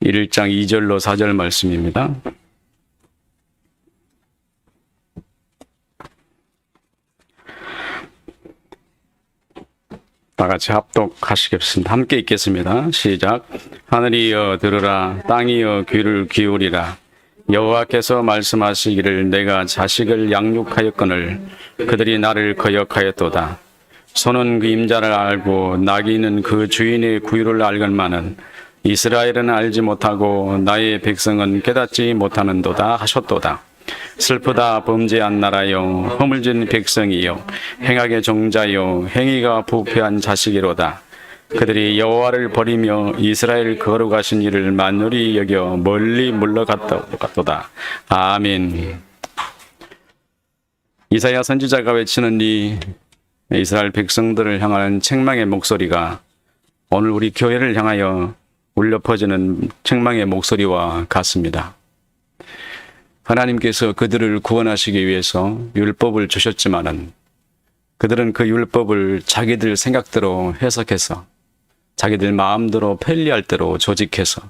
1장 2절로 4절 말씀입니다. 다 같이 합독하시겠습니다. 함께 읽겠습니다. 시작. 하늘이여 들으라, 땅이여 귀를 기울이라. 여호와께서 말씀하시기를 내가 자식을 양육하였거늘 그들이 나를 거역하였도다. 소는 그 임자를 알고 나귀는 그 주인의 구유를 알건만은 이스라엘은 알지 못하고 나의 백성은 깨닫지 못하는도다 하셨도다. 슬프다 범죄한 나라여, 허물진 백성이여, 행악의 종자여, 행위가 부패한 자식이로다. 그들이 여호와를 버리며 이스라엘 거룩하신 이를 만연히 여겨 멀리 물러갔도다. 아멘. 이사야 선지자가 외치는 이 이스라엘 백성들을 향하는 책망의 목소리가 오늘 우리 교회를 향하여 울려 퍼지는 책망의 목소리와 같습니다. 하나님께서 그들을 구원하시기 위해서 율법을 주셨지만은 그들은 그 율법을 자기들 생각대로 해석해서 자기들 마음대로 편리할 대로 조직해서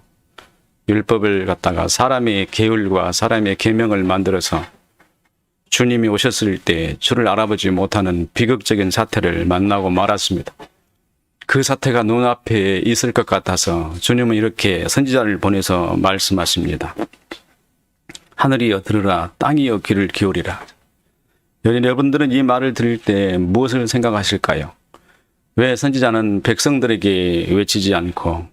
율법을 갖다가 사람의 계율과 사람의 계명을 만들어서 주님이 오셨을 때 주를 알아보지 못하는 비극적인 사태를 만나고 말았습니다. 그 사태가 눈앞에 있을 것 같아서 주님은 이렇게 선지자를 보내서 말씀하십니다. 하늘이여 들으라, 땅이여 귀를 기울이라. 여러분들은 이 말을 들을 때 무엇을 생각하실까요? 왜 선지자는 백성들에게 외치지 않고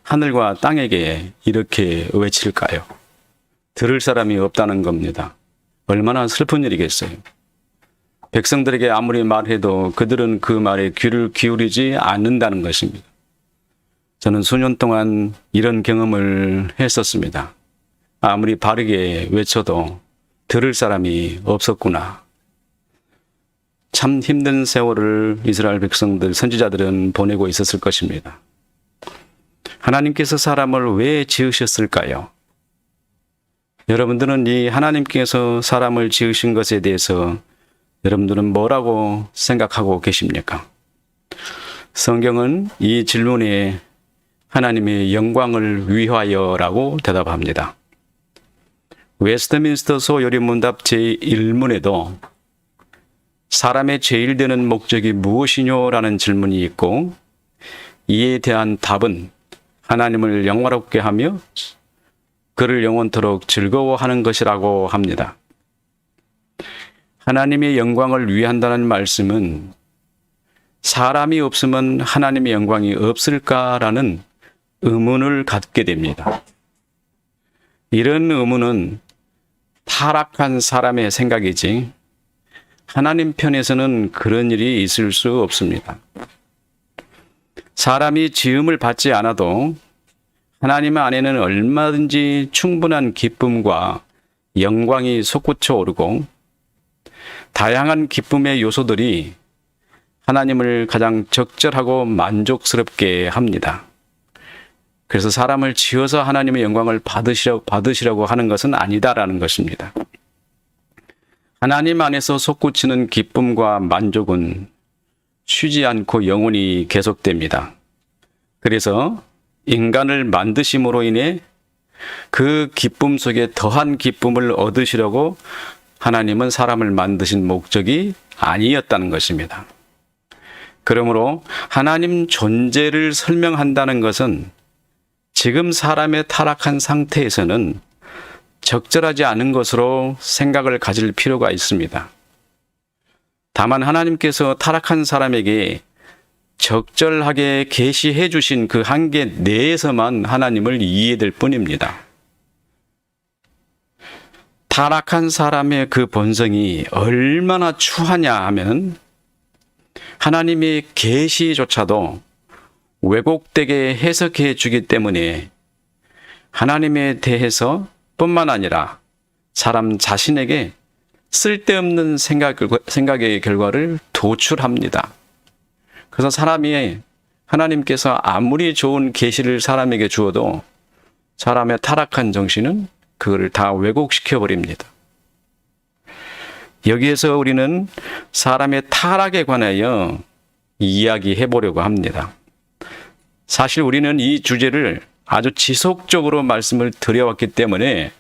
하늘과 땅에게 이렇게 외칠까요? 들을 사람이 없다는 겁니다. 얼마나 슬픈 일이겠어요. 백성들에게 아무리 말해도 그들은 그 말에 귀를 기울이지 않는다는 것입니다. 저는 수년 동안 이런 경험을 했었습니다. 아무리 바르게 외쳐도 들을 사람이 없었구나. 참 힘든 세월을 이스라엘 백성들, 선지자들은 보내고 있었을 것입니다. 하나님께서 사람을 왜 지으셨을까요? 여러분들은 이 하나님께서 사람을 지으신 것에 대해서 여러분들은 뭐라고 생각하고 계십니까? 성경은 이 질문에 하나님의 영광을 위하여라고 대답합니다. 웨스트민스터 소요리문답 제1문에도 사람의 제일 되는 목적이 무엇이뇨? 라는 질문이 있고 이에 대한 답은 하나님을 영화롭게 하며 그를 영원토록 즐거워하는 것이라고 합니다. 하나님의 영광을 위한다는 말씀은 사람이 없으면 하나님의 영광이 없을까라는 의문을 갖게 됩니다. 이런 의문은 타락한 사람의 생각이지 하나님 편에서는 그런 일이 있을 수 없습니다. 사람이 지음을 받지 않아도 하나님 안에는 얼마든지 충분한 기쁨과 영광이 솟구쳐 오르고 다양한 기쁨의 요소들이 하나님을 가장 적절하고 만족스럽게 합니다. 그래서 사람을 지어서 하나님의 영광을 받으시라고 하는 것은 아니다라는 것입니다. 하나님 안에서 솟구치는 기쁨과 만족은 쉬지 않고 영원히 계속됩니다. 그래서 인간을 만드심으로 인해 그 기쁨 속에 더한 기쁨을 얻으시려고 하나님은 사람을 만드신 목적이 아니었다는 것입니다. 그러므로 하나님 존재를 설명한다는 것은 지금 사람의 타락한 상태에서는 적절하지 않은 것으로 생각을 가질 필요가 있습니다. 다만 하나님께서 타락한 사람에게 적절하게 계시해 주신 그 한계 내에서만 하나님을 이해될 뿐입니다. 타락한 사람의 그 본성이 얼마나 추하냐 하면 하나님의 계시조차도 왜곡되게 해석해 주기 때문에 하나님에 대해서 뿐만 아니라 사람 자신에게 쓸데없는 생각의 결과를 도출합니다. 그래서 사람이 하나님께서 아무리 좋은 계시를 사람에게 주어도 사람의 타락한 정신은 그거를 다 왜곡시켜 버립니다. 여기에서 우리는 사람의 타락에 관하여 이야기해 보려고 합니다. 사실 우리는 이 주제를 아주 지속적으로 말씀을 드려왔기 때문에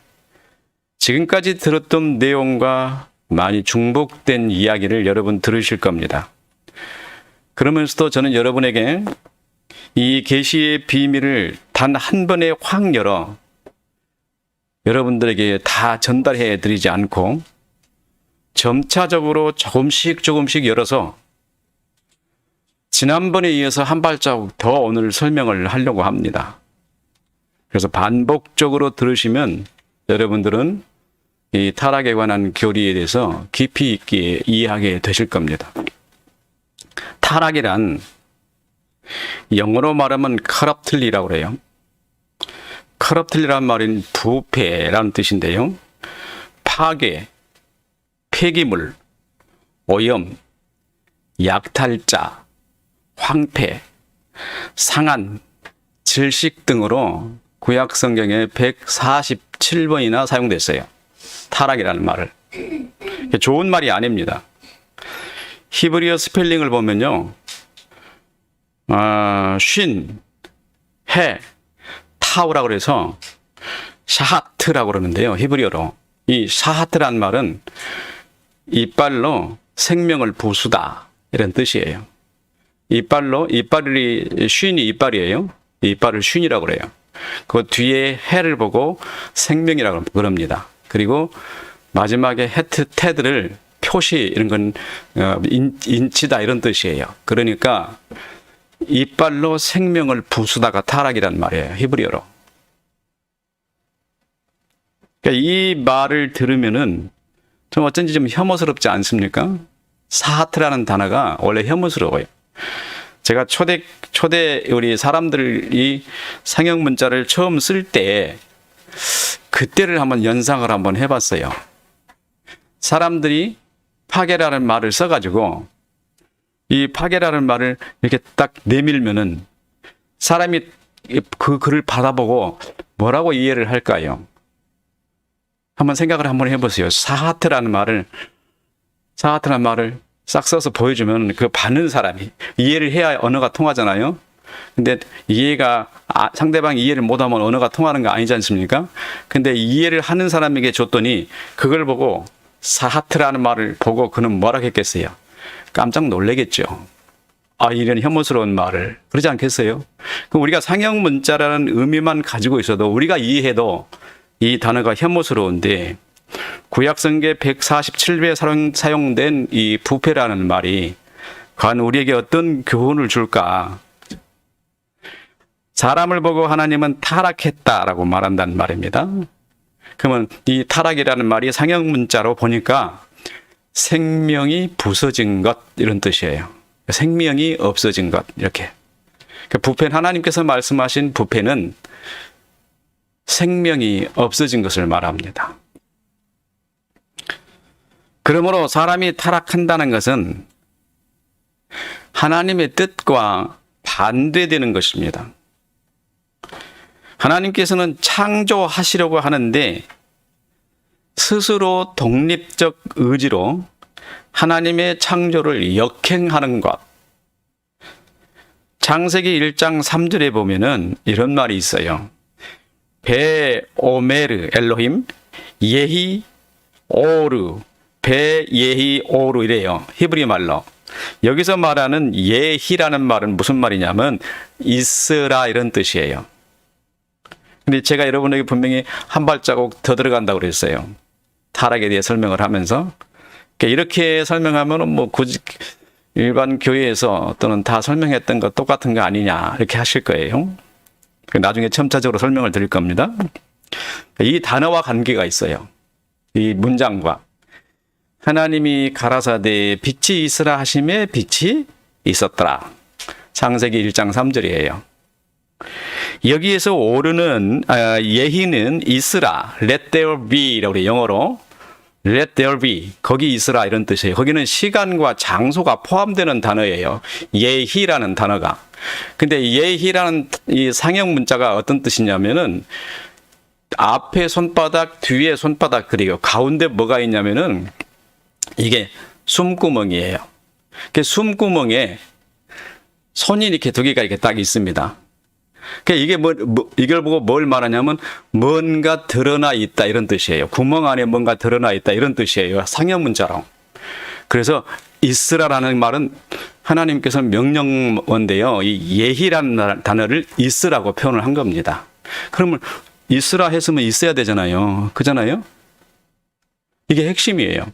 지금까지 들었던 내용과 많이 중복된 이야기를 여러분 들으실 겁니다. 그러면서도 저는 여러분에게 이 계시의 비밀을 단 한 번에 확 열어 여러분들에게 다 전달해 드리지 않고 점차적으로 조금씩 열어서 지난번에 이어서 한 발자국 더 오늘 설명을 하려고 합니다. 그래서 반복적으로 들으시면 여러분들은 이 타락에 관한 교리에 대해서 깊이 있게 이해하게 되실 겁니다. 타락이란 영어로 말하면 corruptly라고 그래요. corruptly란 말은 부패라는 뜻인데요. 파괴, 폐기물, 오염, 약탈자, 황폐, 상한, 질식 등으로 구약 성경에 147번이나 사용됐어요. 타락이라는 말을. 좋은 말이 아닙니다. 히브리어 스펠링을 보면요. 쉰, 해, 타우라고 그래서 샤하트라고 그러는데요. 히브리어로. 이 샤하트란 말은 이빨로 생명을 부수다 이런 뜻이에요. 이빨이 쉰이 이빨이에요. 이빨을 쉰이라고 그래요. 그 뒤에 해를 보고 생명이라고 그럽니다. 그리고 마지막에 헤트 테드를 표시 이런 건 인치다 이런 뜻이에요. 그러니까 이빨로 생명을 부수다가 타락이란 말이에요. 히브리어로. 그러니까 이 말을 들으면은 좀 어쩐지 좀 혐오스럽지 않습니까? 사하트라는 단어가 원래 혐오스러워요. 제가 초대 우리 사람들이 상형 문자를 처음 쓸 때 그때를 한번 연상을 한번 해봤어요. 사람들이 파괴라는 말을 써가지고 이 파괴라는 말을 이렇게 딱 내밀면은 사람이 그 글을 받아보고 뭐라고 이해를 할까요? 한번 생각을 한번 해보세요. 사하트라는 말을 싹 써서 보여주면 그 받는 사람이 이해를 해야 언어가 통하잖아요. 근데 상대방이 이해를 못하면 언어가 통하는 거 아니지 않습니까? 근데 이해를 하는 사람에게 줬더니 그걸 보고 사하트라는 말을 보고 그는 뭐라 했겠어요? 깜짝 놀라겠죠. 이런 혐오스러운 말을. 그러지 않겠어요? 그럼 우리가 상형 문자라는 의미만 가지고 있어도 우리가 이해해도 이 단어가 혐오스러운데 구약성경 147배 사용된 이 부패라는 말이 과연 우리에게 어떤 교훈을 줄까? 사람을 보고 하나님은 타락했다라고 말한다는 말입니다. 그러면 이 타락이라는 말이 상형 문자로 보니까 생명이 부서진 것 이런 뜻이에요. 생명이 없어진 것 이렇게. 부패는 하나님께서 말씀하신 부패는 생명이 없어진 것을 말합니다. 그러므로 사람이 타락한다는 것은 하나님의 뜻과 반대되는 것입니다. 하나님께서는 창조하시려고 하는데 스스로 독립적 의지로 하나님의 창조를 역행하는 것. 창세기 1장 3절에 보면은 이런 말이 있어요. 베 오메르 엘로힘 예히 오르 베 예히 오르 이래요. 히브리 말로. 여기서 말하는 예히라는 말은 무슨 말이냐면 있으라 이런 뜻이에요. 근데 제가 여러분에게 분명히 한 발자국 더 들어간다고 그랬어요. 타락에 대해 설명을 하면서. 이렇게 설명하면은 뭐 굳이 일반 교회에서 또는 다 설명했던 거 똑같은 거 아니냐 이렇게 하실 거예요. 나중에 첨차적으로 설명을 드릴 겁니다. 이 단어와 관계가 있어요. 이 문장과. 하나님이 가라사대 빛이 있으라 하심에 빛이 있었더라. 창세기 1장 3절이에요. 여기에서 오르는 예히는 있으라 let there be라고 그래요. 영어로 let there be 거기 있으라 이런 뜻이에요. 거기는 시간과 장소가 포함되는 단어예요. 예히라는 단어가. 근데 예히라는 이 상형 문자가 어떤 뜻이냐면은 앞에 손바닥 뒤에 손바닥 그리고 가운데 뭐가 있냐면은 이게 숨구멍이에요. 그 숨구멍에 손이 이렇게 두 개가 이렇게 딱 있습니다. 그러니까 이게 이걸 보고 뭘 말하냐면 뭔가 드러나 있다 이런 뜻이에요. 구멍 안에 뭔가 드러나 있다 이런 뜻이에요. 상형 문자로. 그래서 있으라라는 말은 하나님께서 명령어인데요. 이 예희라는 단어를 있으라고 표현을 한 겁니다. 그러면 있으라 했으면 있어야 되잖아요. 그잖아요? 이게 핵심이에요.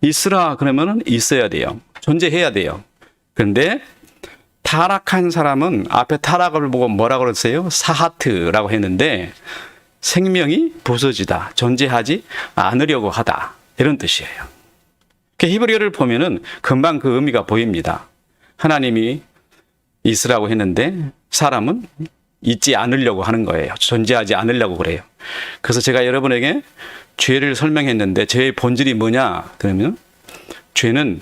있으라 그러면은 있어야 돼요. 존재해야 돼요. 그런데 타락한 사람은 앞에 타락을 보고 뭐라고 그랬어요? 사하트라고 했는데 생명이 부서지다, 존재하지 않으려고 하다 이런 뜻이에요. 히브리어를 보면은 금방 그 의미가 보입니다. 하나님이 있으라고 했는데 사람은 있지 않으려고 하는 거예요. 존재하지 않으려고 그래요. 그래서 제가 여러분에게 죄를 설명했는데 죄의 본질이 뭐냐? 그러면 죄는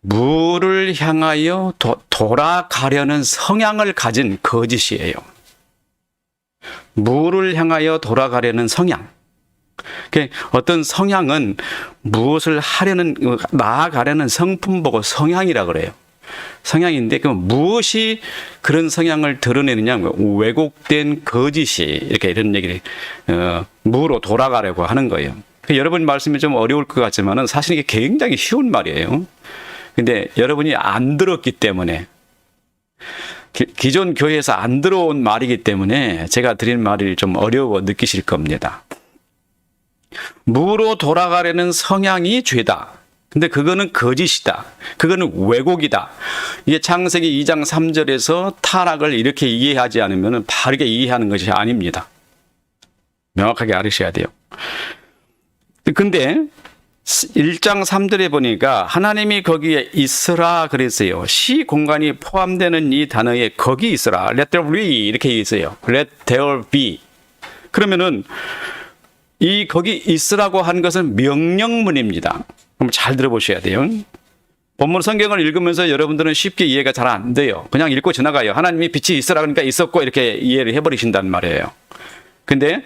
무를 향하여 돌아가려는 성향을 가진 거짓이에요. 무를 향하여 돌아가려는 성향. 어떤 성향은 무엇을 하려는, 나아가려는 성품 보고 성향이라 그래요. 성향인데, 그 무엇이 그런 성향을 드러내느냐, 왜곡된 거짓이, 이런 얘기를, 무로 돌아가려고 하는 거예요. 여러분 말씀이 좀 어려울 것 같지만은 사실 이게 굉장히 쉬운 말이에요. 근데 여러분이 안 들었기 때문에, 기존 교회에서 안 들어온 말이기 때문에 제가 드린 말이 좀 어려워 느끼실 겁니다. 무로 돌아가려는 성향이 죄다. 근데 그거는 거짓이다. 그거는 왜곡이다. 이게 창세기 2장 3절에서 타락을 이렇게 이해하지 않으면 바르게 이해하는 것이 아닙니다. 명확하게 알으셔야 돼요. 근데 1장 3절에 보니까 하나님이 거기에 있으라 그랬어요. 시 공간이 포함되는 이 단어에 거기 있으라. Let there be 이렇게 있어요. Let there be. 그러면은 이 거기 있으라고 한 것은 명령문입니다. 그럼 잘 들어보셔야 돼요. 본문 성경을 읽으면서 여러분들은 쉽게 이해가 잘 안 돼요. 그냥 읽고 지나가요. 하나님이 빛이 있으라 그러니까 있었고 이렇게 이해를 해버리신단 말이에요. 근데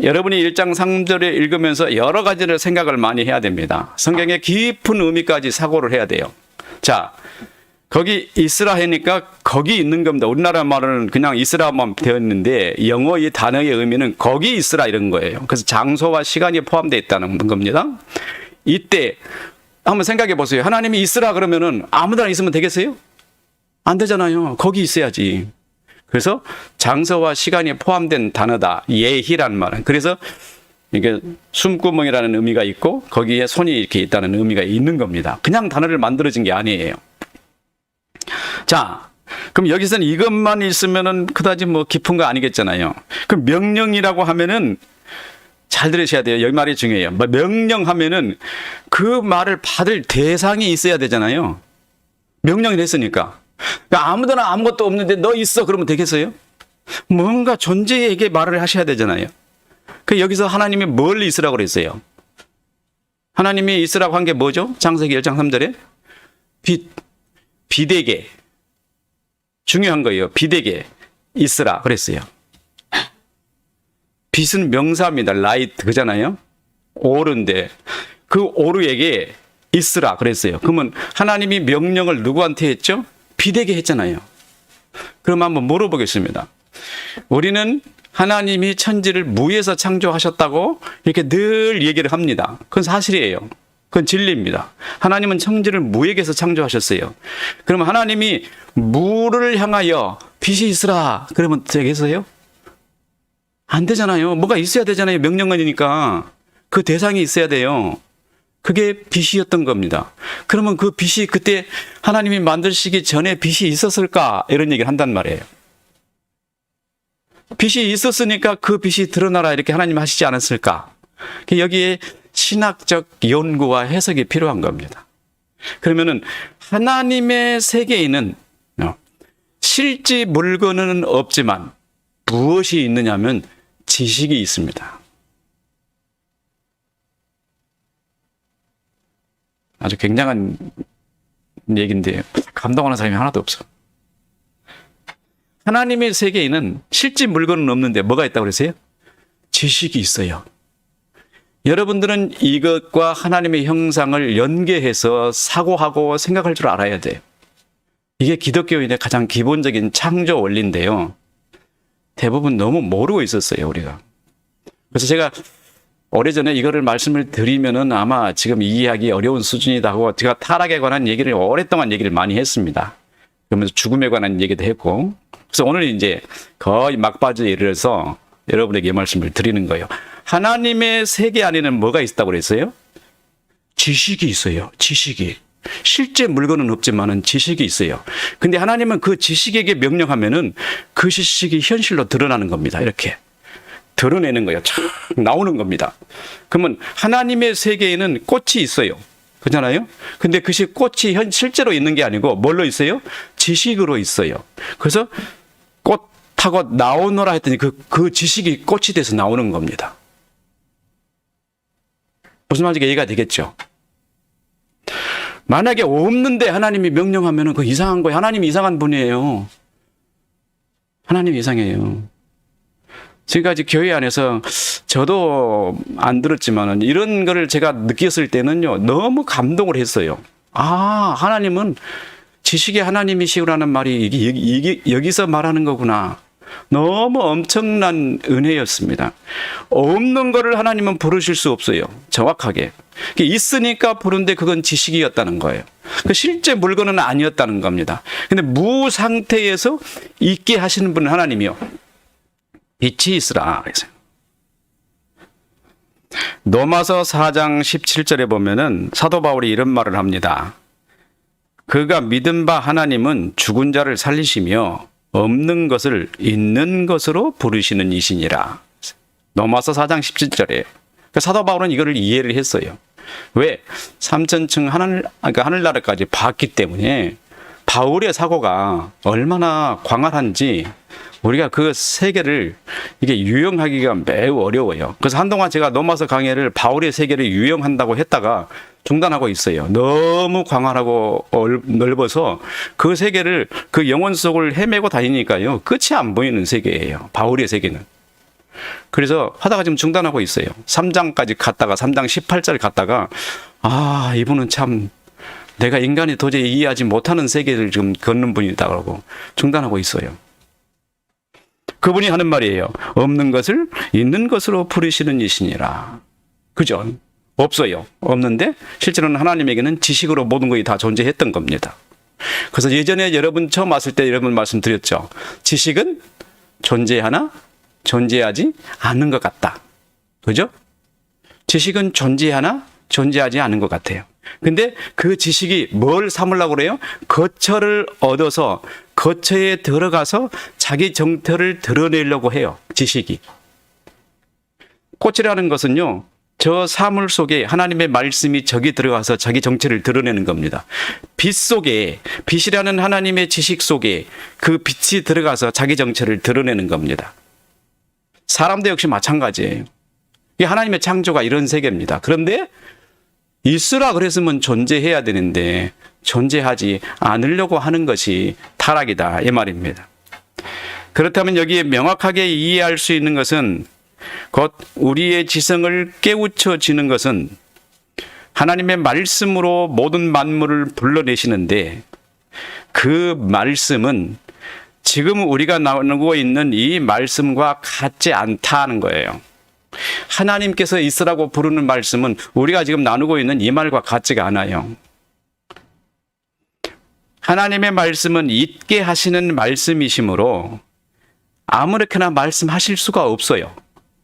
여러분이 1장 3절에 읽으면서 여러 가지를 생각을 많이 해야 됩니다. 성경의 깊은 의미까지 사고를 해야 돼요. 자, 거기 있으라 하니까 거기 있는 겁니다. 우리나라 말은 그냥 있으라만 되어 있는데 영어 이 단어의 의미는 거기 있으라 이런 거예요. 그래서 장소와 시간이 포함되어 있다는 겁니다. 이때 한번 생각해 보세요. 하나님이 있으라 그러면은 아무데나 있으면 되겠어요? 안 되잖아요. 거기 있어야지. 그래서 장소와 시간이 포함된 단어다. 예희라는 말은. 그래서 이게 숨구멍이라는 의미가 있고 거기에 손이 이렇게 있다는 의미가 있는 겁니다. 그냥 단어를 만들어진 게 아니에요. 자, 그럼 여기서는 이것만 있으면은 그다지 뭐 깊은 거 아니겠잖아요. 그럼 명령이라고 하면은 잘 들으셔야 돼요. 여기 말이 중요해요. 명령하면은 그 말을 받을 대상이 있어야 되잖아요. 명령을 했으니까. 그러니까 아무데나 아무것도 없는데 너 있어 그러면 되겠어요? 뭔가 존재에게 말을 하셔야 되잖아요. 그 여기서 하나님이 뭘 있으라고 그랬어요? 하나님이 있으라고 한 게 뭐죠? 창세기 1장 3절에 빛에게 중요한 거예요. 빛에게 있으라 그랬어요. 빛은 명사입니다. 라이트 그잖아요. 오르인데 그 오르에게 있으라 그랬어요. 그러면 하나님이 명령을 누구한테 했죠? 빛에게 했잖아요. 그럼 한번 물어보겠습니다. 우리는 하나님이 천지를 무에서 창조하셨다고 이렇게 늘 얘기를 합니다. 그건 사실이에요. 그건 진리입니다. 하나님은 천지를 무에게서 창조하셨어요. 그럼 하나님이 무를 향하여 빛이 있으라 그러면 되겠어요? 안 되잖아요. 뭐가 있어야 되잖아요. 명령문이니까. 그 대상이 있어야 돼요. 그게 빛이었던 겁니다. 그러면 그 빛이 그때 하나님이 만드시기 전에 빛이 있었을까? 이런 얘기를 한단 말이에요. 빛이 있었으니까 그 빛이 드러나라 이렇게 하나님 하시지 않았을까? 여기에 신학적 연구와 해석이 필요한 겁니다. 그러면은 하나님의 세계에는 실제 물건은 없지만 무엇이 있느냐면 지식이 있습니다. 아주 굉장한 얘기인데 감동하는 사람이 하나도 없어. 하나님의 세계에는 실제 물건은 없는데 뭐가 있다고 그러세요? 지식이 있어요. 여러분들은 이것과 하나님의 형상을 연계해서 사고하고 생각할 줄 알아야 돼요. 이게 기독교인의 가장 기본적인 창조 원리인데요. 대부분 너무 모르고 있었어요, 우리가. 그래서 제가 오래전에 이거를 말씀을 드리면은 아마 지금 이해하기 어려운 수준이다 하고 제가 타락에 관한 얘기를 오랫동안 얘기를 많이 했습니다. 그러면서 죽음에 관한 얘기도 했고. 그래서 오늘 이제 거의 막바지에 이르러서 여러분에게 이 말씀을 드리는 거예요. 하나님의 세계 안에는 뭐가 있다고 그랬어요? 지식이 있어요. 지식이. 실제 물건은 없지만은 지식이 있어요. 근데 하나님은 그 지식에게 명령하면은 그 지식이 현실로 드러나는 겁니다. 이렇게. 드러내는 거예요. 쫙 나오는 겁니다. 그러면 하나님의 세계에는 꽃이 있어요. 그렇잖아요? 근데 그 꽃이 실제로 있는 게 아니고 뭘로 있어요? 지식으로 있어요. 그래서 꽃하고 나오너라 했더니 그 지식이 꽃이 돼서 나오는 겁니다. 무슨 말인지 이해가 되겠죠? 만약에 없는데 하나님이 명령하면 그 이상한 거예요. 하나님이 이상한 분이에요. 하나님이 이상해요. 지금까지 교회 안에서 저도 안 들었지만 이런 거를 제가 느꼈을 때는요, 너무 감동을 했어요. 아, 하나님은 지식의 하나님이시라는 말이 여기서 말하는 거구나. 너무 엄청난 은혜였습니다. 없는 거를 하나님은 부르실 수 없어요. 정확하게. 있으니까 부른데 그건 지식이었다는 거예요. 실제 물건은 아니었다는 겁니다. 근데 무 상태에서 있게 하시는 분은 하나님이요. 빛이 있으라 그랬어요. 로마서 4장 17절에 보면은 사도 바울이 이런 말을 합니다. 그가 믿은 바 하나님은 죽은 자를 살리시며 없는 것을 있는 것으로 부르시는 이시니라. 로마서 4장 17절에 사도 바울은 이거를 이해를 했어요. 왜? 삼천층 하늘나라까지 봤기 때문에 바울의 사고가 얼마나 광활한지 우리가 그 세계를 이게 유형하기가 매우 어려워요. 그래서 한동안 제가 로마서 강해를 바울의 세계를 유형한다고 했다가 중단하고 있어요. 너무 광활하고 넓어서 그 세계를 그 영혼 속을 헤매고 다니니까요. 끝이 안 보이는 세계예요. 바울의 세계는. 그래서 하다가 지금 중단하고 있어요. 3장까지 갔다가 3장 18절 갔다가 아, 이분은 참 내가 인간이 도저히 이해하지 못하는 세계를 지금 걷는 분이다 그러고 중단하고 있어요. 그분이 하는 말이에요. 없는 것을 있는 것으로 부르시는 이시니라. 그죠? 없어요. 없는데 실제로는 하나님에게는 지식으로 모든 것이 다 존재했던 겁니다. 그래서 예전에 여러분 처음 왔을 때 여러분 말씀드렸죠. 지식은 존재하나 존재하지 않는 것 같다. 그죠? 지식은 존재하나 존재하지 않은 것 같아요. 근데 그 지식이 뭘 삼으려고 그래요? 거처를 얻어서 거처에 들어가서 자기 정체를 드러내려고 해요. 지식이. 꽃이라는 것은요. 저 사물 속에 하나님의 말씀이 저기 들어가서 자기 정체를 드러내는 겁니다. 빛 속에, 빛이라는 하나님의 지식 속에 그 빛이 들어가서 자기 정체를 드러내는 겁니다. 사람도 역시 마찬가지예요. 이게 하나님의 창조가 이런 세계입니다. 그런데 있으라 그랬으면 존재해야 되는데 존재하지 않으려고 하는 것이 타락이다 이 말입니다. 그렇다면 여기에 명확하게 이해할 수 있는 것은 곧 우리의 지성을 깨우쳐지는 것은 하나님의 말씀으로 모든 만물을 불러내시는데 그 말씀은 지금 우리가 나누고 있는 이 말씀과 같지 않다는 거예요. 하나님께서 있으라고 부르는 말씀은 우리가 지금 나누고 있는 이 말과 같지가 않아요. 하나님의 말씀은 있게 하시는 말씀이시므로 아무렇게나 말씀하실 수가 없어요.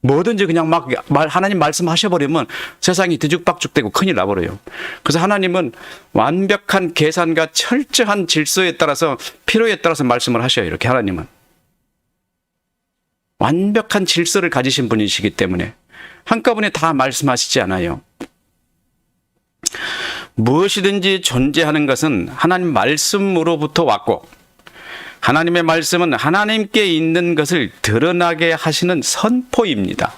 뭐든지 그냥 막 하나님 말씀하셔버리면 세상이 뒤죽박죽되고 큰일 나버려요. 그래서 하나님은 완벽한 계산과 철저한 질서에 따라서 필요에 따라서 말씀을 하셔요. 이렇게 하나님은. 완벽한 질서를 가지신 분이시기 때문에 한꺼번에 다 말씀하시지 않아요. 무엇이든지 존재하는 것은 하나님 말씀으로부터 왔고 하나님의 말씀은 하나님께 있는 것을 드러나게 하시는 선포입니다.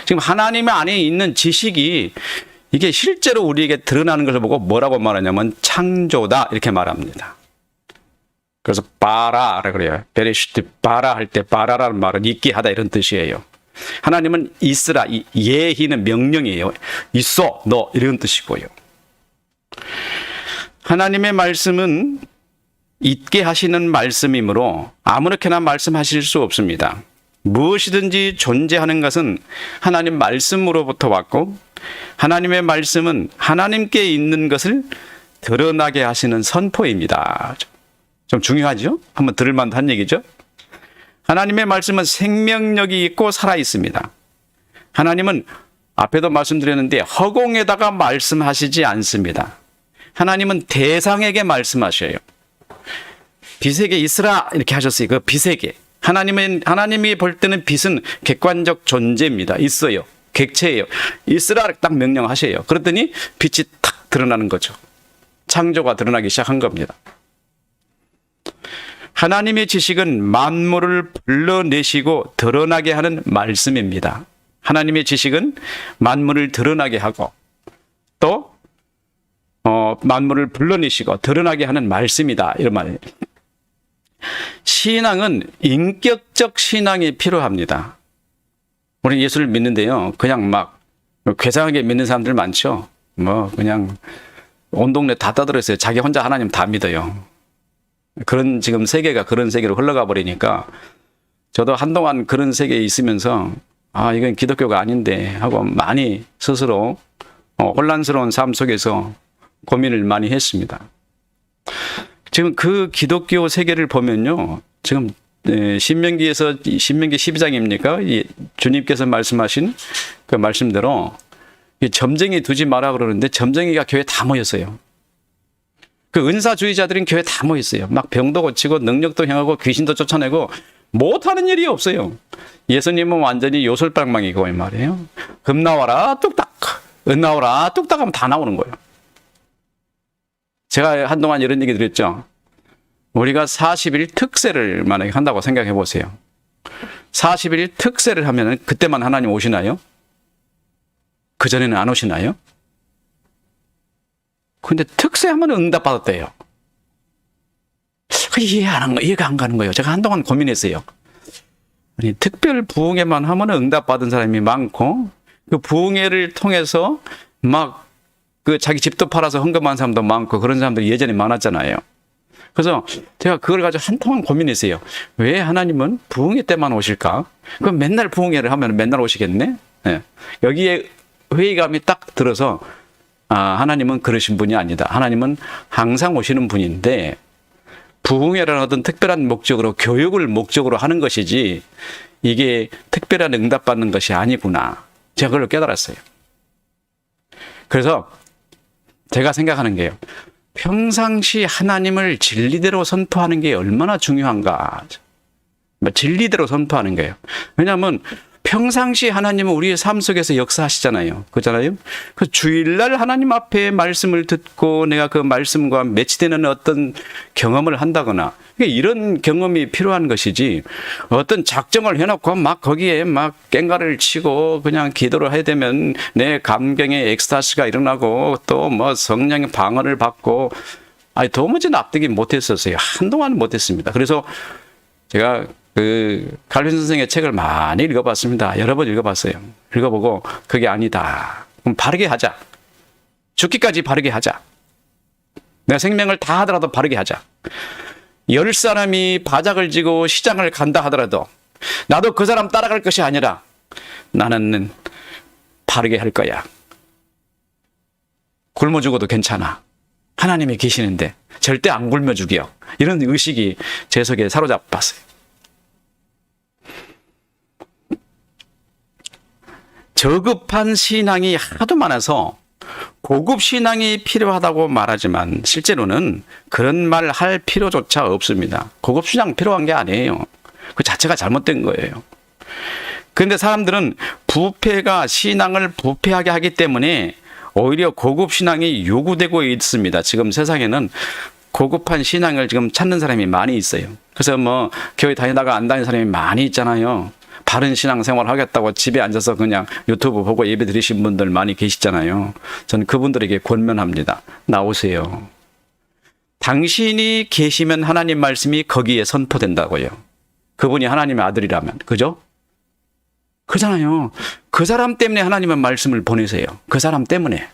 지금 하나님 안에 있는 지식이 이게 실제로 우리에게 드러나는 것을 보고 뭐라고 말하냐면 창조다 이렇게 말합니다. 그래서 바라라 그래요. 베레시트 바라 할 때 바라라는 말은 있게 하다 이런 뜻이에요. 하나님은 있으라, 예희는 명령이에요. 있어, 너 이런 뜻이고요. 하나님의 말씀은 있게 하시는 말씀이므로 아무렇게나 말씀하실 수 없습니다. 무엇이든지 존재하는 것은 하나님 말씀으로부터 왔고 하나님의 말씀은 하나님께 있는 것을 드러나게 하시는 선포입니다. 좀 중요하죠? 한번 들을 만한 얘기죠? 하나님의 말씀은 생명력이 있고 살아 있습니다. 하나님은 앞에도 말씀드렸는데 허공에다가 말씀하시지 않습니다. 하나님은 대상에게 말씀하셔요. 빛에게 있으라 이렇게 하셨어요. 그 빛에게. 하나님이 볼 때는 빛은 객관적 존재입니다. 있어요. 객체예요. 있으라 딱 명령하셔요. 그랬더니 빛이 탁 드러나는 거죠. 창조가 드러나기 시작한 겁니다. 하나님의 지식은 만물을 불러내시고 드러나게 하는 말씀입니다. 하나님의 지식은 만물을 드러나게 하고 또 만물을 불러내시고 드러나게 하는 말씀이다. 이런 말이에요. 신앙은 인격적 신앙이 필요합니다. 우리 예수를 믿는데요. 그냥 막 괴상하게 믿는 사람들 많죠. 그냥 온 동네 다 떠들었어요. 자기 혼자 하나님 다 믿어요. 그런 지금 세계가 그런 세계로 흘러가 버리니까 저도 한동안 그런 세계에 있으면서 이건 기독교가 아닌데 하고 많이 스스로 혼란스러운 삶 속에서 고민을 많이 했습니다. 지금 그 기독교 세계를 보면요. 지금 신명기 12장입니까? 주님께서 말씀하신 그 말씀대로 점쟁이 두지 마라 그러는데 점쟁이가 교회에 다 모였어요. 그 은사주의자들은 교회에 다 모였어요. 막 병도 고치고 능력도 행하고 귀신도 쫓아내고 못하는 일이 없어요. 예수님은 완전히 요술방망이고 이 말이에요. 금 나와라 뚝딱, 은 나와라 뚝딱 하면 다 나오는 거예요. 제가 한동안 이런 얘기 드렸죠. 우리가 40일 특세를 만약에 한다고 생각해 보세요. 40일 특세를 하면 그때만 하나님 오시나요? 그전에는 안 오시나요? 근데 특세하면 응답받았대요. 이해가 안 가는 거예요. 제가 한동안 고민했어요. 아니, 특별 부흥회만 하면 응답받은 사람이 많고 그 부흥회를 통해서 막 그 자기 집도 팔아서 헌금한 사람도 많고 그런 사람들이 예전에 많았잖아요. 그래서 제가 그걸 가지고 한동안 고민했어요. 왜 하나님은 부흥회 때만 오실까? 그럼 맨날 부흥회를 하면 맨날 오시겠네? 네. 여기에 회의감이 딱 들어서 하나님은 그러신 분이 아니다. 하나님은 항상 오시는 분인데 부흥회라는 어떤 특별한 목적으로 교육을 목적으로 하는 것이지 이게 특별한 응답받는 것이 아니구나. 제가 그걸 깨달았어요. 그래서 제가 생각하는 게요. 평상시 하나님을 진리대로 선포하는 게 얼마나 중요한가. 진리대로 선포하는 거예요. 왜냐하면 평상시 하나님은 우리의 삶 속에서 역사하시잖아요. 그렇잖아요? 그 주일날 하나님 앞에 말씀을 듣고 내가 그 말씀과 매치되는 어떤 경험을 한다거나 이런 경험이 필요한 것이지 어떤 작정을 해놓고 막 거기에 막 깽가를 치고 그냥 기도를 해야 되면 내 감경의 엑스타시가 일어나고 또 뭐 성령의 방언을 받고 도무지 납득이 못했었어요. 한동안 못했습니다. 그래서 제가 그 칼빈 선생의 책을 많이 읽어봤습니다. 여러 번 읽어봤어요. 읽어보고 그게 아니다. 그럼 바르게 하자. 죽기까지 바르게 하자. 내가 생명을 다 하더라도 바르게 하자. 10사람이 바닥을 지고 시장을 간다 하더라도 나도 그 사람 따라갈 것이 아니라 나는 바르게 할 거야. 굶어 죽어도 괜찮아. 하나님이 계시는데 절대 안 굶어 죽여. 이런 의식이 제 속에 사로잡았어요. 저급한 신앙이 하도 많아서 고급 신앙이 필요하다고 말하지만 실제로는 그런 말 할 필요조차 없습니다. 고급 신앙 필요한 게 아니에요. 그 자체가 잘못된 거예요. 그런데 사람들은 부패가 신앙을 부패하게 하기 때문에 오히려 고급 신앙이 요구되고 있습니다. 지금 세상에는 고급한 신앙을 지금 찾는 사람이 많이 있어요. 그래서 뭐 교회 다니다가 안 다니는 사람이 많이 있잖아요. 바른 신앙생활 하겠다고 집에 앉아서 그냥 유튜브 보고 예배 드리신 분들 많이 계시잖아요. 저는 그분들에게 권면합니다. 나오세요. 당신이 계시면 하나님 말씀이 거기에 선포된다고요. 그분이 하나님의 아들이라면. 그죠? 그잖아요. 그 사람 때문에 하나님은 말씀을 보내세요. 그 사람 때문에.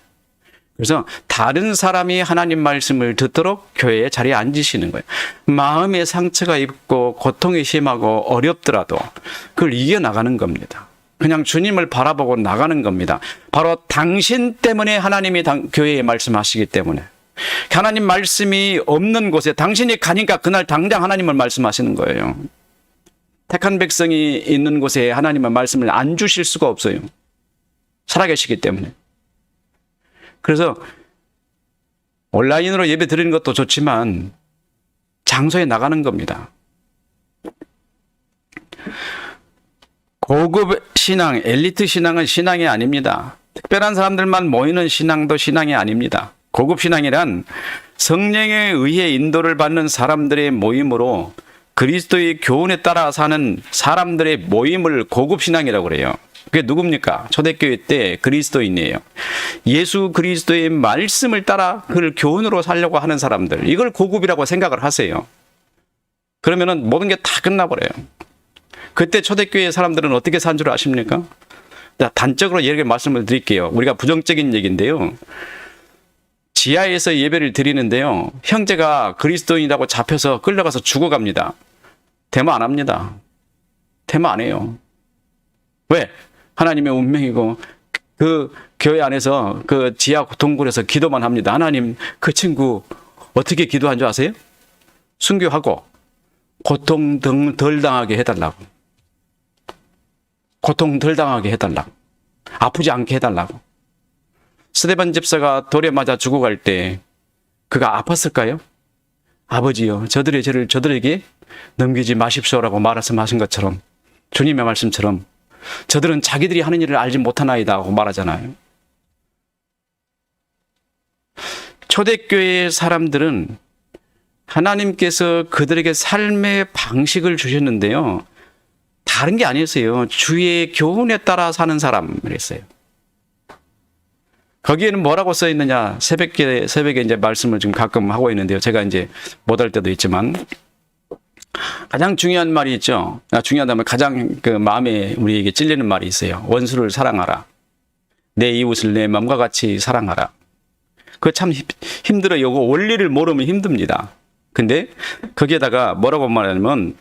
그래서 다른 사람이 하나님 말씀을 듣도록 교회의 자리에 앉으시는 거예요. 마음에 상처가 있고 고통이 심하고 어렵더라도 그걸 이겨나가는 겁니다. 그냥 주님을 바라보고 나가는 겁니다. 바로 당신 때문에 하나님이 교회에 말씀하시기 때문에. 하나님 말씀이 없는 곳에 당신이 가니까 그날 당장 하나님을 말씀하시는 거예요. 택한 백성이 있는 곳에 하나님의 말씀을 안 주실 수가 없어요. 살아계시기 때문에. 그래서 온라인으로 예배 드리는 것도 좋지만 장소에 나가는 겁니다. 고급 신앙, 엘리트 신앙은 신앙이 아닙니다. 특별한 사람들만 모이는 신앙도 신앙이 아닙니다. 고급 신앙이란 성령에 의해 인도를 받는 사람들의 모임으로 그리스도의 교훈에 따라 사는 사람들의 모임을 고급 신앙이라고 그래요. 그게 누굽니까? 초대교회 때 그리스도인이에요. 예수 그리스도의 말씀을 따라 그를 교훈으로 살려고 하는 사람들. 이걸 고급이라고 생각을 하세요. 그러면은 모든 게 다 끝나버려요. 그때 초대교회 사람들은 어떻게 산 줄 아십니까? 단적으로 예를 말씀을 드릴게요. 우리가 부정적인 얘기인데요. 지하에서 예배를 드리는데요. 형제가 그리스도인이라고 잡혀서 끌려가서 죽어갑니다. 데모 안 합니다. 데모 안 해요. 왜? 하나님의 운명이고 그 교회 안에서 그 지하 동굴에서 기도만 합니다. 하나님, 그 친구 어떻게 기도한 줄 아세요? 순교하고 고통 덜 당하게 해달라고. 고통 덜 당하게 해달라고. 아프지 않게 해달라고. 스데반 집사가 돌에 맞아 죽어갈 때 그가 아팠을까요? 아버지요, 저들의 죄를 저들에게 넘기지 마십시오라고 말씀하신 것처럼, 주님의 말씀처럼 저들은 자기들이 하는 일을 알지 못하나이다 하고 말하잖아요. 초대교회의 사람들은 하나님께서 그들에게 삶의 방식을 주셨는데요. 다른 게 아니었어요. 주의 교훈에 따라 사는 사람이랬어요. 거기에는 뭐라고 써 있느냐? 새벽에 이제 말씀을 지금 가끔 하고 있는데요. 제가 이제 못할 때도 있지만 가장 중요한 말이 있죠. 중요하다면 가장 그 마음에 우리에게 찔리는 말이 있어요. 원수를 사랑하라. 내 이웃을 내 마음과 같이 사랑하라. 그거 참 힘들어요. 이거 원리를 모르면 힘듭니다. 근데 거기에다가 뭐라고 말하냐면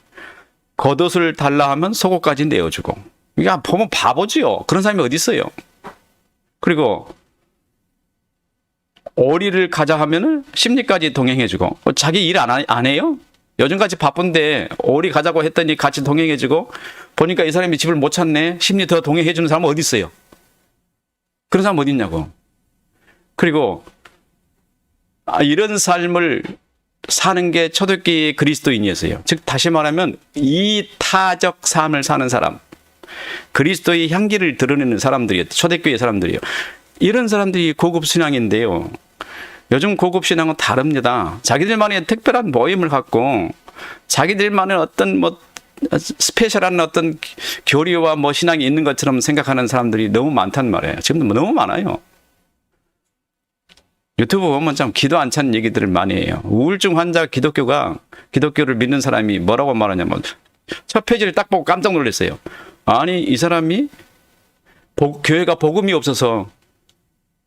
겉옷을 달라 하면 속옷까지 내어주고. 이게 보면 바보지요. 그런 사람이 어디 있어요. 그리고 오리를 가자 하면은 심리까지 동행해주고. 자기 일 안 해요? 요즘같이 바쁜데 오리 가자고 했더니 같이 동행해주고 보니까 이 사람이 집을 못 찾네. 심리 더 동행해주는 사람은 어디 있어요? 그런 사람 어디 있냐고. 그리고 이런 삶을 사는 게 초대교회의 그리스도인이었어요. 즉 다시 말하면 이타적 삶을 사는 사람, 그리스도의 향기를 드러내는 사람들이에요. 초대교회 사람들이에요. 이런 사람들이 고급 신앙인데요. 요즘 고급 신앙은 다릅니다. 자기들만의 특별한 모임을 갖고 자기들만의 어떤 스페셜한 어떤 교리와 신앙이 있는 것처럼 생각하는 사람들이 너무 많단 말이에요. 지금 너무 많아요. 유튜브 보면 참 기도 안 찬 얘기들을 많이 해요. 우울증 환자 기독교를 믿는 사람이 뭐라고 말하냐면 첫 페이지를 딱 보고 깜짝 놀랐어요. 아니, 이 사람이 교회가 복음이 없어서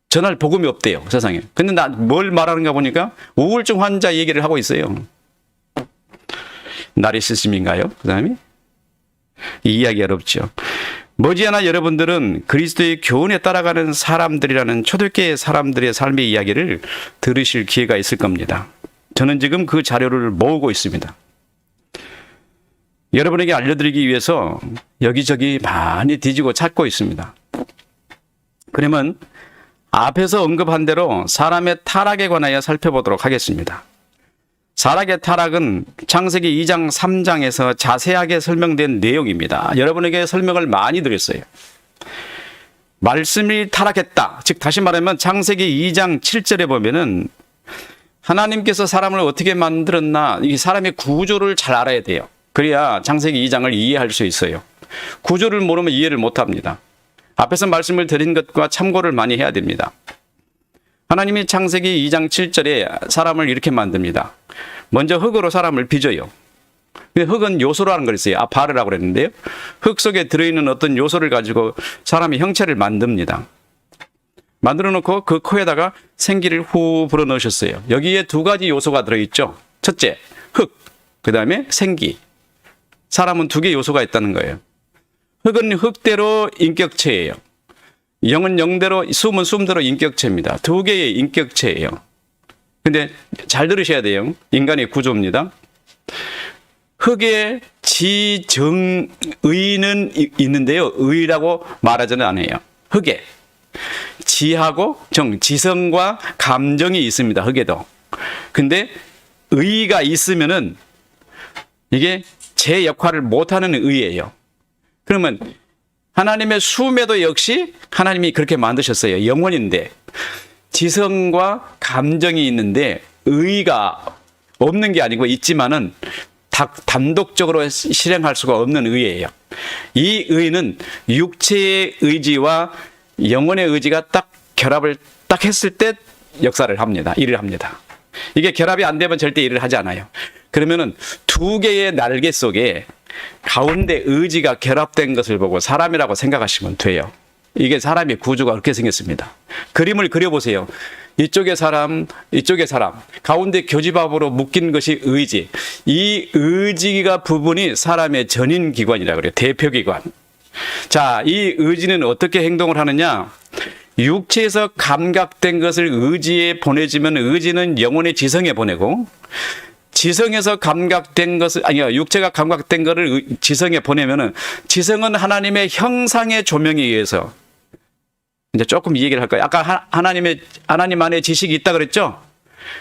전할 복음이 없대요, 세상에. 근데 뭘 말하는가 보니까 우울증 환자 얘기를 하고 있어요. 나르시즘인가요? 그 사람이? 이 이야기 어렵죠. 머지않아 여러분들은 그리스도의 교훈에 따라가는 사람들이라는 초대교회 사람들의 삶의 이야기를 들으실 기회가 있을 겁니다. 저는 지금 그 자료를 모으고 있습니다. 여러분에게 알려드리기 위해서 여기저기 많이 뒤지고 찾고 있습니다. 그러면 앞에서 언급한 대로 사람의 타락에 관하여 살펴보도록 하겠습니다. 사람의 타락은 창세기 2장 3장에서 자세하게 설명된 내용입니다. 여러분에게 설명을 많이 드렸어요. 말씀이 타락했다. 즉 다시 말하면 창세기 2장 7절에 보면은 하나님께서 사람을 어떻게 만들었나, 이 사람의 구조를 잘 알아야 돼요. 그래야 창세기 2장을 이해할 수 있어요. 구조를 모르면 이해를 못합니다. 앞에서 말씀을 드린 것과 참고를 많이 해야 됩니다. 하나님이 창세기 2장 7절에 사람을 이렇게 만듭니다. 먼저 흙으로 사람을 빚어요. 흙은 요소라는 걸 있어요. 바르라고 그랬는데요. 흙 속에 들어있는 어떤 요소를 가지고 사람의 형체를 만듭니다. 만들어 놓고 그 코에다가 생기를 후 불어넣으셨어요. 여기에 두 가지 요소가 들어있죠. 첫째, 흙. 그 다음에 생기. 사람은 두 개의 요소가 있다는 거예요. 흙은 흙대로 인격체예요. 영은 영대로, 숨은 숨대로 인격체입니다. 두 개의 인격체예요. 근데 잘 들으셔야 돼요. 인간의 구조입니다. 흙에 지정의는 있는데요. 의라고 말하지는 않아요. 흙에. 지하고 정, 지성과 감정이 있습니다. 흙에도. 근데 의가 있으면은 이게 제 역할을 못하는 의예요. 그러면 하나님의 숨에도 역시 하나님이 그렇게 만드셨어요. 영혼인데 지성과 감정이 있는데 의가 없는 게 아니고 있지만은 단독적으로 실행할 수가 없는 의예요. 이 의는 육체의 의지와 영혼의 의지가 딱 결합을 딱 했을 때 역사를 합니다. 일을 합니다. 이게 결합이 안 되면 절대 일을 하지 않아요. 그러면은 두 개의 날개 속에 가운데 의지가 결합된 것을 보고 사람이라고 생각하시면 돼요. 이게 사람의 구조가 그렇게 생겼습니다. 그림을 그려보세요. 이쪽에 사람, 이쪽에 사람. 가운데 교집합으로 묶인 것이 의지. 이 의지가 부분이 사람의 전인기관이라고 그래요. 대표기관. 자, 이 의지는 어떻게 행동을 하느냐? 육체에서 감각된 것을 의지에 보내주면 의지는 영혼의 지성에 보내고, 지성에서 감각된 것을, 아니요, 육체가 감각된 것을 지성에 보내면은 지성은 하나님의 형상의 조명에 의해서, 이제 조금 이 얘기를 할까요? 아까 하나님 안에 지식이 있다 그랬죠?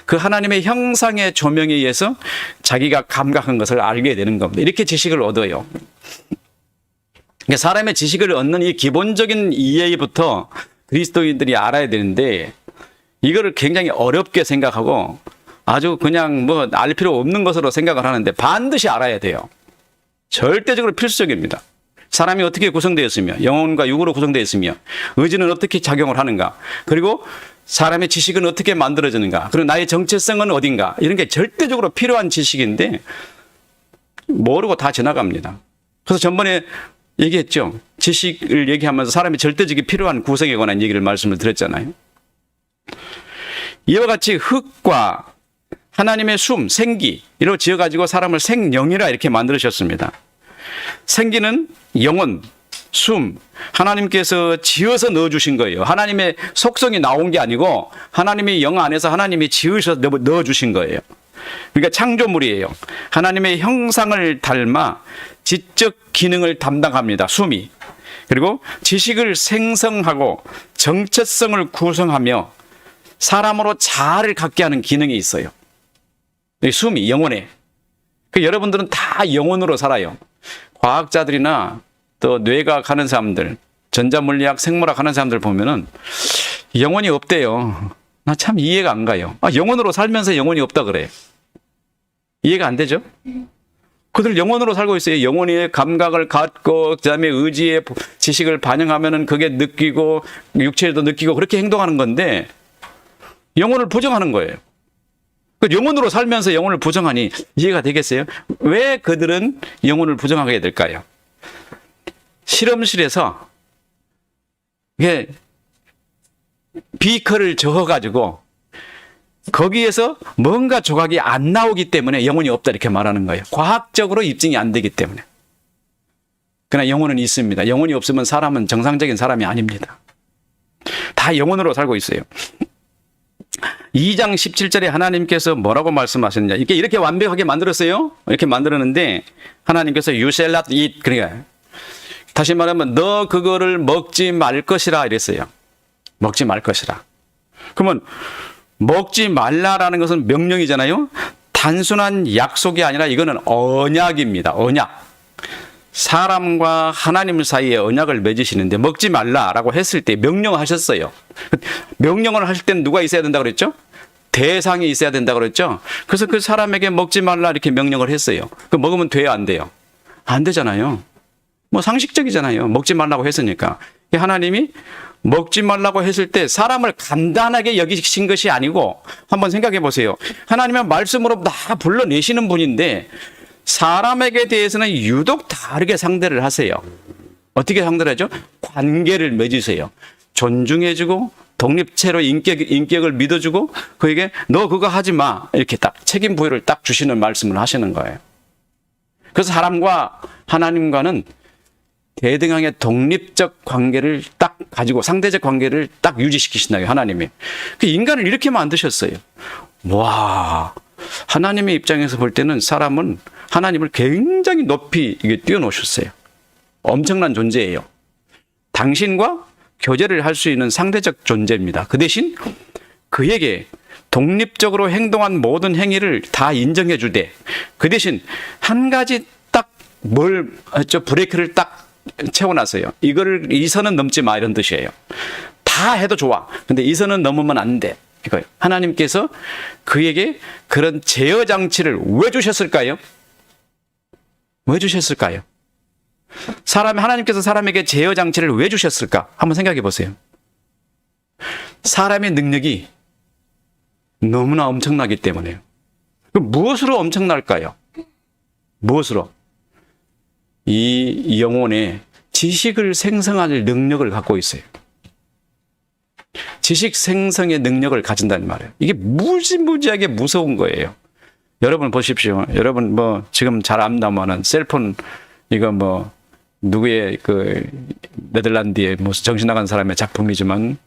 그 하나님의 형상의 조명에 의해서 자기가 감각한 것을 알게 되는 겁니다. 이렇게 지식을 얻어요. 그러니까 사람의 지식을 얻는 이 기본적인 이해부터 그리스도인들이 알아야 되는데, 이거를 굉장히 어렵게 생각하고 아주 그냥 뭐 알 필요 없는 것으로 생각을 하는데 반드시 알아야 돼요. 절대적으로 필수적입니다. 사람이 어떻게 구성되어 있으며, 영혼과 육으로 구성되어 있으며, 의지는 어떻게 작용을 하는가, 그리고 사람의 지식은 어떻게 만들어지는가, 그리고 나의 정체성은 어딘가, 이런 게 절대적으로 필요한 지식인데 모르고 다 지나갑니다. 그래서 전번에 얘기했죠. 지식을 얘기하면서 사람이 절대적이 필요한 구성에 관한 얘기를 말씀을 드렸잖아요. 이와 같이 흙과 하나님의 숨, 생기, 이로 지어가지고 사람을 생영이라 이렇게 만들으셨습니다. 생기는 영혼, 숨, 하나님께서 지어서 넣어주신 거예요. 하나님의 속성이 나온 게 아니고 하나님의 영 안에서 하나님이 지으셔서 넣어주신 거예요. 그러니까 창조물이에요. 하나님의 형상을 닮아 지적 기능을 담당합니다. 숨이. 그리고 지식을 생성하고 정체성을 구성하며 사람으로 자아를 갖게 하는 기능이 있어요. 이 숨이 영혼에. 여러분들은 다 영혼으로 살아요. 과학자들이나 또 뇌과학 하는 사람들, 전자물리학, 생물학 하는 사람들 보면은 영혼이 없대요. 나 참 이해가 안 가요. 영혼으로 살면서 영혼이 없다 그래요. 이해가 안 되죠? 그들 영혼으로 살고 있어요. 영혼의 감각을 갖고 그다음에 의지의 지식을 반영하면은 그게 느끼고 육체에도 느끼고 그렇게 행동하는 건데 영혼을 부정하는 거예요. 영혼으로 살면서 영혼을 부정하니 이해가 되겠어요? 왜 그들은 영혼을 부정하게 될까요? 실험실에서 이게 비커를 저어가지고 거기에서 뭔가 조각이 안 나오기 때문에 영혼이 없다 이렇게 말하는 거예요. 과학적으로 입증이 안 되기 때문에. 그러나 영혼은 있습니다. 영혼이 없으면 사람은 정상적인 사람이 아닙니다. 다 영혼으로 살고 있어요. 2장 17절에 하나님께서 뭐라고 말씀하셨냐. 이렇게 완벽하게 만들었어요. 이렇게 만들었는데 하나님께서 You shall not eat. 그러니까 다시 말하면 너 그거를 먹지 말 것이라 이랬어요. 먹지 말 것이라. 그러면 먹지 말라라는 것은 명령이잖아요. 단순한 약속이 아니라 이거는 언약입니다. 언약. 사람과 하나님 사이에 언약을 맺으시는데 먹지 말라라고 했을 때 명령하셨어요. 명령을 하실 때는 누가 있어야 된다고 그랬죠? 대상이 있어야 된다고 그랬죠? 그래서 그 사람에게 먹지 말라 이렇게 명령을 했어요. 그 먹으면 돼요, 안 돼요? 안 되잖아요. 뭐 상식적이잖아요. 먹지 말라고 했으니까. 하나님이 먹지 말라고 했을 때 사람을 간단하게 여기신 것이 아니고 한번 생각해 보세요. 하나님은 말씀으로 다 불러내시는 분인데 사람에게 대해서는 유독 다르게 상대를 하세요. 어떻게 상대를 하죠? 관계를 맺으세요. 존중해주고 독립체로 인격을 믿어주고 그에게 너 그거 하지 마 이렇게 딱 책임 부여를 딱 주시는 말씀을 하시는 거예요. 그래서 사람과 하나님과는 대등하게 독립적 관계를 딱 가지고 상대적 관계를 딱 유지시키신다. 하나님이. 그 인간을 이렇게 만드셨어요. 와, 하나님의 입장에서 볼 때는 사람은 하나님을 굉장히 높이 띄워놓으셨어요. 엄청난 존재예요. 당신과 교제를 할 수 있는 상대적 존재입니다. 그 대신 그에게 독립적으로 행동한 모든 행위를 다 인정해 주되 그 대신 한 가지 딱 뭘 했죠? 브레이크를 딱 채워놨어요. 이 선은 넘지 마 이런 뜻이에요. 다 해도 좋아. 근데 이 선은 넘으면 안 돼. 이거예요. 하나님께서 그에게 그런 제어 장치를 왜 주셨을까요? 왜 주셨을까요? 하나님께서 사람에게 제어 장치를 왜 주셨을까? 한번 생각해 보세요. 사람의 능력이 너무나 엄청나기 때문에요. 그럼 무엇으로 엄청날까요? 무엇으로? 이 영혼에 지식을 생성할 능력을 갖고 있어요. 지식 생성의 능력을 가진다는 말이에요. 이게 무지무지하게 무서운 거예요. 여러분 보십시오. 여러분 뭐 지금 잘 안다면은 셀폰 이거 뭐 누구의 그 네덜란드의 무슨 정신 나간 사람의 작품이지만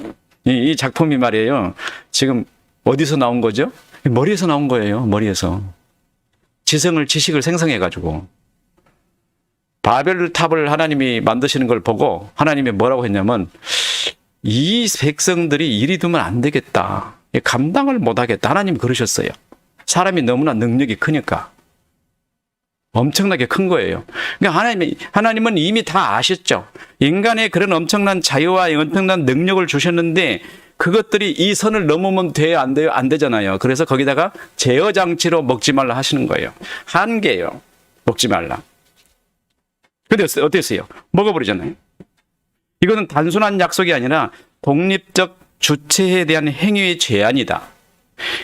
이 작품이 말이에요. 지금 어디서 나온 거죠? 머리에서 나온 거예요. 머리에서. 지식을 생성해 가지고 바벨 탑을 하나님이 만드시는 걸 보고 하나님이 뭐라고 했냐면 이 백성들이 이리 두면 안 되겠다. 감당을 못 하겠다. 하나님이 그러셨어요. 사람이 너무나 능력이 크니까. 엄청나게 큰 거예요. 그러니까 하나님은 이미 다 아셨죠. 인간의 그런 엄청난 자유와 엄청난 능력을 주셨는데 그것들이 이 선을 넘으면 돼요? 안 돼요? 안 되잖아요. 그래서 거기다가 제어 장치로 먹지 말라 하시는 거예요. 한계예요. 먹지 말라. 근데 어땠어요? 먹어버리잖아요. 이거는 단순한 약속이 아니라 독립적 주체에 대한 행위의 제한이다.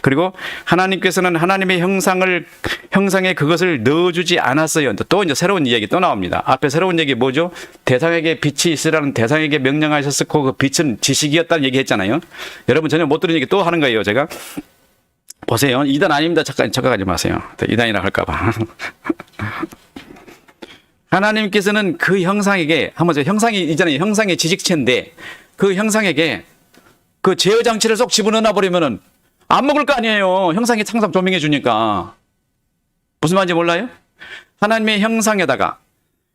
그리고 하나님께서는 하나님의 형상에 그것을 넣어주지 않았어요. 또 이제 새로운 이야기 또 나옵니다. 앞에 새로운 얘기 뭐죠? 대상에게 빛이 있으라는 대상에게 명령하셨었고 그 빛은 지식이었다는 얘기 했잖아요. 여러분 전혀 못 들은 얘기 또 하는 거예요, 제가. 보세요. 이단 아닙니다. 착각하지 마세요. 이단이라 할까봐. 하나님께서는 그 형상에게, 형상이 있잖아요. 형상의 지식체인데 그 형상에게 그 제어 장치를 쏙 집어넣어 버리면은 안 먹을 거 아니에요. 형상이 항상 조명해 주니까. 무슨 말인지 몰라요? 하나님의 형상에다가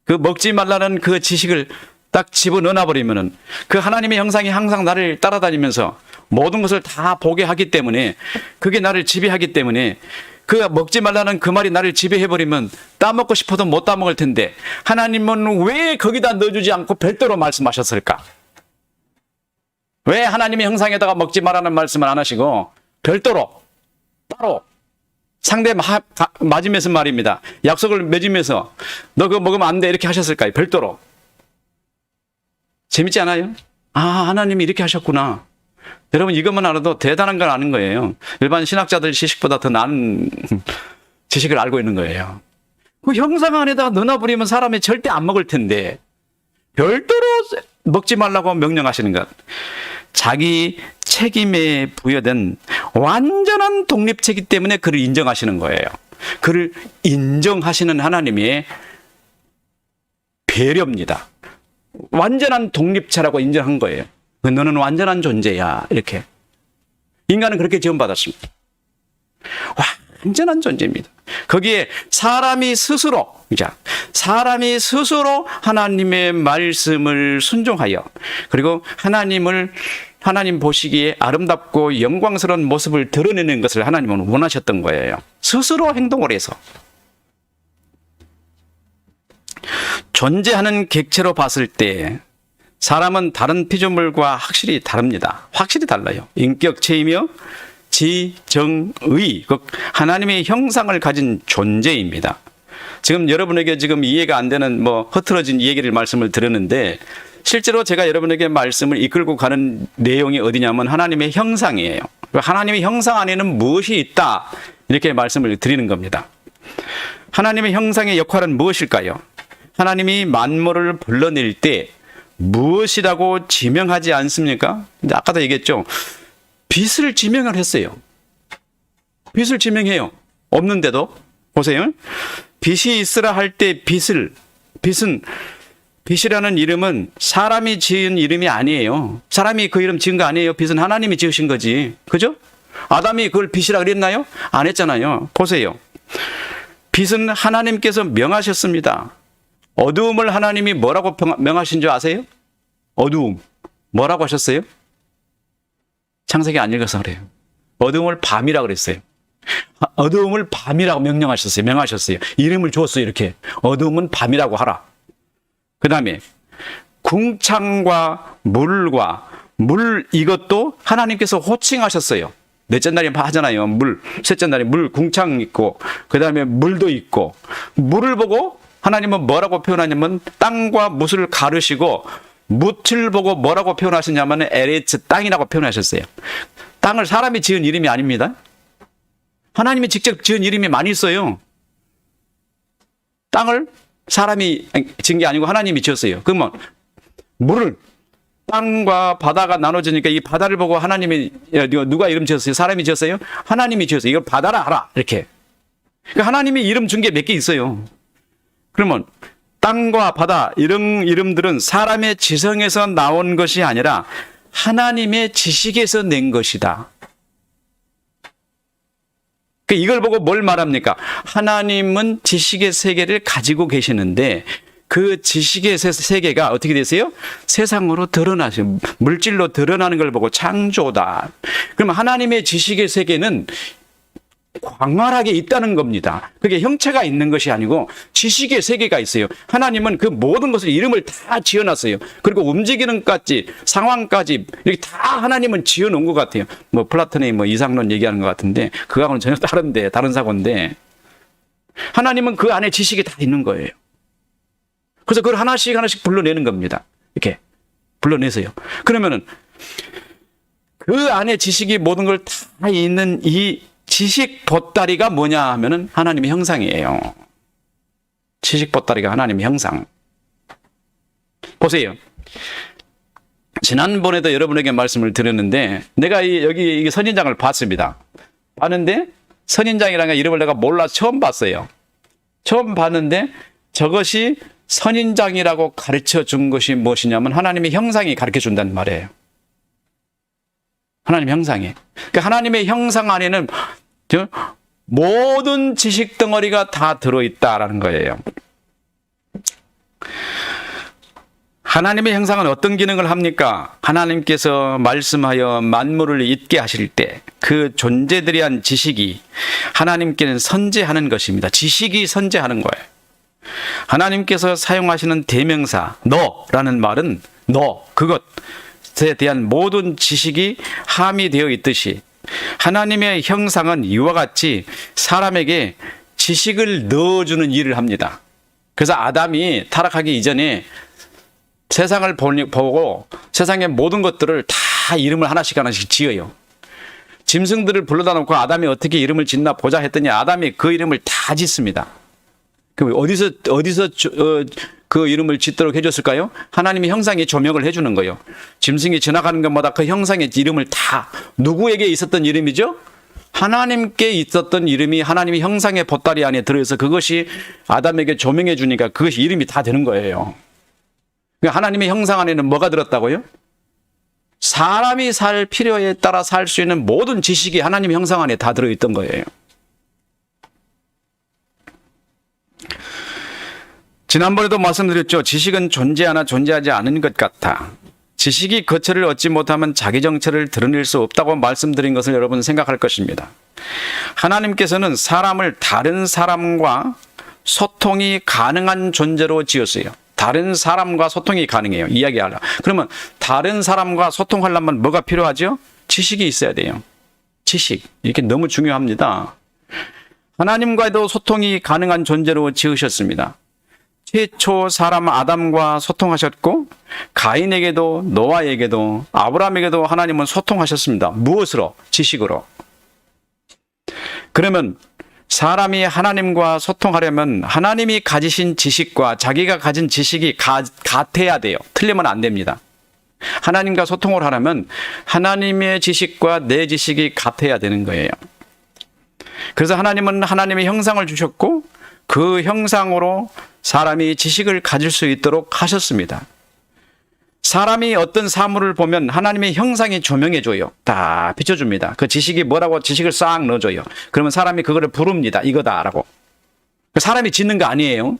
그 먹지 말라는 그 지식을 딱 집어넣어 버리면은 그 하나님의 형상이 항상 나를 따라다니면서 모든 것을 다 보게 하기 때문에 그게 나를 지배하기 때문에 그 먹지 말라는 그 말이 나를 지배해버리면 따먹고 싶어도 못 따먹을 텐데 하나님은 왜 거기다 넣어주지 않고 별도로 말씀하셨을까? 왜 하나님의 형상에다가 먹지 말라는 말씀을 안 하시고 별도로 따로 상대 맞으면서 말입니다. 약속을 맺으면서 너 그거 먹으면 안 돼 이렇게 하셨을까요? 별도로. 재밌지 않아요? 아, 하나님이 이렇게 하셨구나. 여러분 이것만 알아도 대단한 걸 아는 거예요. 일반 신학자들 지식보다 더 나은 지식을 알고 있는 거예요. 그 형상 안에다가 넣어버리면 사람이 절대 안 먹을 텐데 별도로 먹지 말라고 명령하시는 것. 자기 책임에 부여된 완전한 독립체이기 때문에 그를 인정하시는 거예요. 그를 인정하시는 하나님의 배려입니다. 완전한 독립체라고 인정한 거예요. 너는 완전한 존재야. 이렇게. 인간은 그렇게 지원받았습니다. 완전한 존재입니다. 거기에 사람이 스스로 하나님의 말씀을 순종하여 그리고 하나님 보시기에 아름답고 영광스러운 모습을 드러내는 것을 하나님은 원하셨던 거예요. 스스로 행동을 해서. 존재하는 객체로 봤을 때 사람은 다른 피조물과 확실히 다릅니다. 확실히 달라요. 인격체이며 지정의, 하나님의 형상을 가진 존재입니다. 지금 여러분에게 지금 이해가 안 되는 흐트러진 얘기를 말씀을 드렸는데 실제로 제가 여러분에게 말씀을 이끌고 가는 내용이 어디냐면 하나님의 형상이에요. 하나님의 형상 안에는 무엇이 있다 이렇게 말씀을 드리는 겁니다. 하나님의 형상의 역할은 무엇일까요? 하나님이 만물을 불러낼 때 무엇이라고 지명하지 않습니까? 근데 아까도 얘기했죠. 빛을 지명을 했어요. 빛을 지명해요. 없는데도. 보세요. 빛이 있으라 할 때 빛이라는 이름은 사람이 지은 이름이 아니에요. 사람이 그 이름 지은 거 아니에요. 빛은 하나님이 지으신 거지. 그죠? 아담이 그걸 빛이라 그랬나요? 안 했잖아요. 보세요. 빛은 하나님께서 명하셨습니다. 어두움을 하나님이 뭐라고 명하신 줄 아세요? 어두움. 뭐라고 하셨어요? 창세기 안 읽어서 그래요. 어두움을 밤이라고 그랬어요. 어두움을 밤이라고 명하셨어요. 이름을 줬어요. 이렇게. 어두움은 밤이라고 하라. 그 다음에 궁창과 물 이것도 하나님께서 호칭하셨어요. 넷째 날에 하잖아요. 셋째 날에 물 궁창 있고 그 다음에 물도 있고 물을 보고 하나님은 뭐라고 표현하냐면 땅과 뭇을 가르시고 뭇을 보고 뭐라고 표현하셨냐면 에레츠 땅이라고 표현하셨어요. 땅을 사람이 지은 이름이 아닙니다. 하나님이 직접 지은 이름이 많이 있어요. 땅을 사람이 지은 게 아니고 하나님이 지었어요. 그러면 물을 땅과 바다가 나눠지니까 이 바다를 보고 하나님이 누가 이름 지었어요? 사람이 지었어요? 하나님이 지었어요. 이걸 바다라 하라 이렇게. 그러니까 하나님이 이름 준 게 몇 개 있어요. 그러면 땅과 바다 이런 이름들은 사람의 지성에서 나온 것이 아니라 하나님의 지식에서 낸 것이다. 이걸 보고 뭘 말합니까? 하나님은 지식의 세계를 가지고 계시는데 그 지식의 세계가 어떻게 되세요? 세상으로 드러나세요. 물질로 드러나는 걸 보고 창조다. 그러면 하나님의 지식의 세계는 광활하게 있다는 겁니다. 그게 형체가 있는 것이 아니고 지식의 세계가 있어요. 하나님은 그 모든 것을 이름을 다 지어놨어요. 그리고 움직이는 것까지 상황까지 이렇게 다 하나님은 지어놓은 것 같아요. 뭐 플라톤의 이상론 얘기하는 것 같은데 그거하고는 전혀 다른 사고인데 하나님은 그 안에 지식이 다 있는 거예요. 그래서 그걸 하나씩 불러내는 겁니다. 이렇게 불러내세요. 그러면은 그 안에 지식이 모든 걸 다 있는 이 지식 보따리가 뭐냐 하면은 하나님의 형상이에요. 지식 보따리가 하나님의 형상. 보세요. 지난번에도 여러분에게 말씀을 드렸는데 내가 여기 선인장을 봤습니다. 봤는데 선인장이라는 이름을 내가 몰라 처음 봤어요. 처음 봤는데 저것이 선인장이라고 가르쳐 준 것이 무엇이냐면 하나님의 형상이 가르쳐 준다는 말이에요. 하나님의 형상이. 그러니까 하나님의 형상 안에는 모든 지식 덩어리가 다 들어있다라는 거예요. 하나님의 형상은 어떤 기능을 합니까? 하나님께서 말씀하여 만물을 있게 하실 때 그 존재들에 대한 지식이 하나님께는 선재하는 것입니다. 지식이 선재하는 거예요. 하나님께서 사용하시는 대명사 너라는 말은 그것에 대한 모든 지식이 함의되어 있듯이 하나님의 형상은 이와 같이 사람에게 지식을 넣어주는 일을 합니다. 그래서 아담이 타락하기 이전에 세상을 보고 세상의 모든 것들을 다 이름을 하나씩 지어요. 짐승들을 불러다 놓고 아담이 어떻게 이름을 짓나 보자 했더니 아담이 그 이름을 다 짓습니다. 어디서 그 이름을 짓도록 해줬을까요? 하나님의 형상에 조명을 해주는 거예요. 짐승이 지나가는 것마다 그 형상의 이름을 다 누구에게 있었던 이름이죠? 하나님께 있었던 이름이 하나님의 형상의 보따리 안에 들어있어 그것이 아담에게 조명해 주니까 그것이 이름이 다 되는 거예요. 하나님의 형상 안에는 뭐가 들었다고요? 사람이 살 필요에 따라 살 수 있는 모든 지식이 하나님의 형상 안에 다 들어있던 거예요. 지난번에도 말씀드렸죠. 지식은 존재하나 존재하지 않은 것 같아. 지식이 거처를 얻지 못하면 자기 정체를 드러낼 수 없다고 말씀드린 것을 여러분 생각할 것입니다. 하나님께서는 사람을 다른 사람과 소통이 가능한 존재로 지었어요. 다른 사람과 소통이 가능해요. 이야기하려. 그러면 다른 사람과 소통하려면 뭐가 필요하죠? 지식이 있어야 돼요. 지식. 이게 너무 중요합니다. 하나님과도 소통이 가능한 존재로 지으셨습니다. 최초 사람 아담과 소통하셨고 가인에게도 노아에게도 아브라함에게도 하나님은 소통하셨습니다. 무엇으로? 지식으로. 그러면 사람이 하나님과 소통하려면 하나님이 가지신 지식과 자기가 가진 지식이 같아야 돼요. 틀리면 안 됩니다. 하나님과 소통을 하려면 하나님의 지식과 내 지식이 같아야 되는 거예요. 그래서 하나님은 하나님의 형상을 주셨고 그 형상으로 사람이 지식을 가질 수 있도록 하셨습니다. 사람이 어떤 사물을 보면 하나님의 형상이 조명해줘요. 다 비춰줍니다. 그 지식이 뭐라고 지식을 싹 넣어줘요. 그러면 사람이 그거를 부릅니다. 이거다라고. 사람이 짓는 거 아니에요.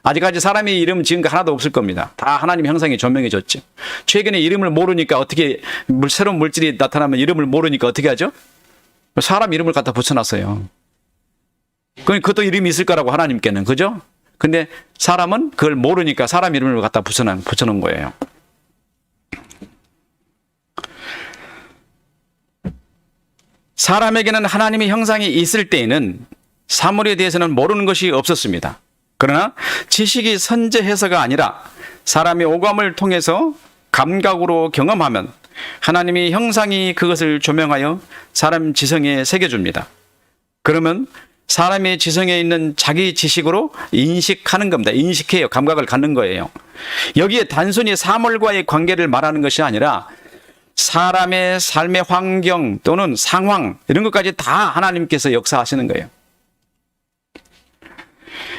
아직까지 사람이 이름 지은 거 하나도 없을 겁니다. 다 하나님의 형상이 조명해줬죠. 최근에 이름을 모르니까 어떻게 새로운 물질이 나타나면 이름을 모르니까 어떻게 하죠? 사람 이름을 갖다 붙여놨어요. 그것도 이름이 있을 거라고 하나님께는. 그죠? 근데 사람은 그걸 모르니까 사람 이름을 갖다 붙여놓은 거예요. 사람에게는 하나님의 형상이 있을 때에는 사물에 대해서는 모르는 것이 없었습니다. 그러나 지식이 선재해서가 아니라 사람이 오감을 통해서 감각으로 경험하면 하나님의 형상이 그것을 조명하여 사람 지성에 새겨줍니다. 그러면 사람의 지성에 있는 자기 지식으로 인식하는 겁니다. 인식해요. 감각을 갖는 거예요. 여기에 단순히 사물과의 관계를 말하는 것이 아니라 사람의 삶의 환경 또는 상황 이런 것까지 다 하나님께서 역사하시는 거예요.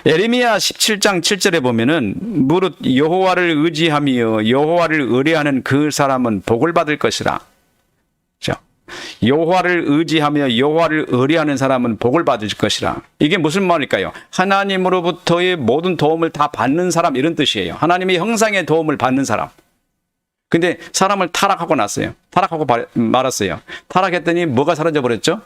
예레미야 17장 7절에 보면은 무릇 여호와를 의지하며 여호와를 의뢰하는 그 사람은 복을 받을 것이라. 여호와를 의지하며 여호와를 의뢰하는 사람은 복을 받을 것이라. 이게 무슨 말일까요? 하나님으로부터의 모든 도움을 다 받는 사람 이런 뜻이에요. 하나님의 형상의 도움을 받는 사람. 근데 사람을 타락하고 났어요. 타락하고 말았어요. 타락했더니 뭐가 사라져 버렸죠?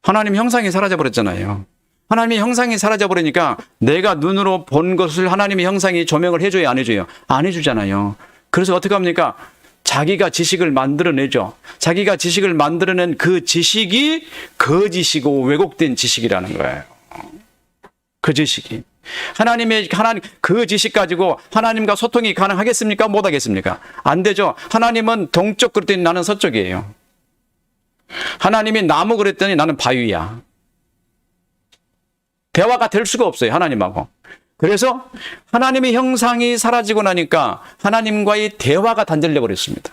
하나님 형상이 사라져 버렸잖아요. 하나님의 형상이 사라져 버리니까 내가 눈으로 본 것을 하나님의 형상이 조명을 해줘요, 안 해줘요? 안 해주잖아요. 그래서 어떻게 합니까? 자기가 지식을 만들어내죠. 자기가 지식을 만들어낸 그 지식이 거짓이고 왜곡된 지식이라는 거예요. 그 지식이. 하나님 그 지식 가지고 하나님과 소통이 가능하겠습니까? 못하겠습니까? 안 되죠. 하나님은 동쪽 그랬더니 나는 서쪽이에요. 하나님이 나무 그랬더니 나는 바위야. 대화가 될 수가 없어요. 하나님하고. 그래서 하나님의 형상이 사라지고 나니까 하나님과의 대화가 단절돼 버렸습니다.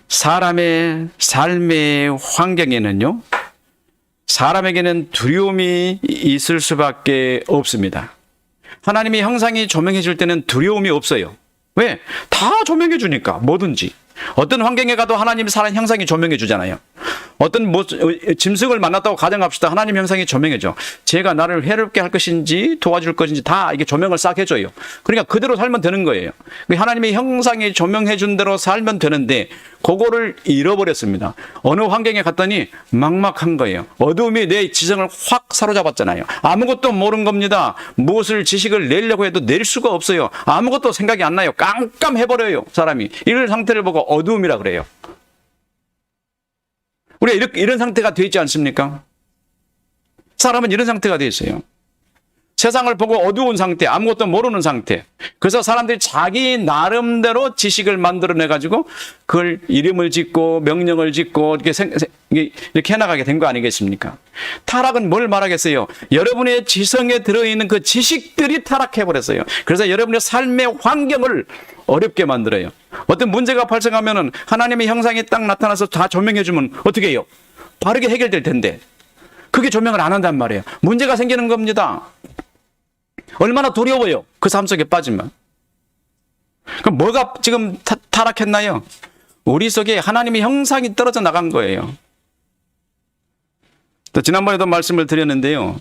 사람의 삶의 환경에는요, 사람에게는 두려움이 있을 수밖에 없습니다. 하나님의 형상이 조명해 줄 때는 두려움이 없어요. 왜? 다 조명해 주니까 뭐든지. 어떤 환경에 가도 하나님 사람 형상이 조명해 주잖아요. 어떤 짐승을 만났다고 가정합시다. 하나님 형상이 조명해줘. 제가 나를 해롭게 할 것인지 도와줄 것인지 다 이게 조명을 싹 해줘요. 그러니까 그대로 살면 되는 거예요. 하나님의 형상이 조명해 준 대로 살면 되는데 그거를 잃어버렸습니다. 어느 환경에 갔더니 막막한 거예요. 어두움이 내 지성을 확 사로잡았잖아요. 아무것도 모르는 겁니다. 무엇을 지식을 내려고 해도 낼 수가 없어요. 아무것도 생각이 안 나요. 깜깜해버려요. 사람이. 이런 상태를 보고 어두움이라 그래요. 우리가 이런 상태가 되어 있지 않습니까? 사람은 이런 상태가 되어 있어요. 세상을 보고 어두운 상태, 아무것도 모르는 상태. 그래서 사람들이 자기 나름대로 지식을 만들어내가지고 그걸 이름을 짓고 명령을 짓고 이렇게 해나가게 된 거 아니겠습니까? 타락은 뭘 말하겠어요? 여러분의 지성에 들어있는 그 지식들이 타락해버렸어요. 그래서 여러분의 삶의 환경을 어렵게 만들어요. 어떤 문제가 발생하면은 하나님의 형상이 딱 나타나서 다 조명해주면 어떻게 해요? 바르게 해결될 텐데. 그게 조명을 안 한단 말이에요. 문제가 생기는 겁니다. 얼마나 두려워요. 그 삶 속에 빠지면. 그럼 뭐가 지금 타락했나요? 우리 속에 하나님의 형상이 떨어져 나간 거예요. 또 지난번에도 말씀을 드렸는데요.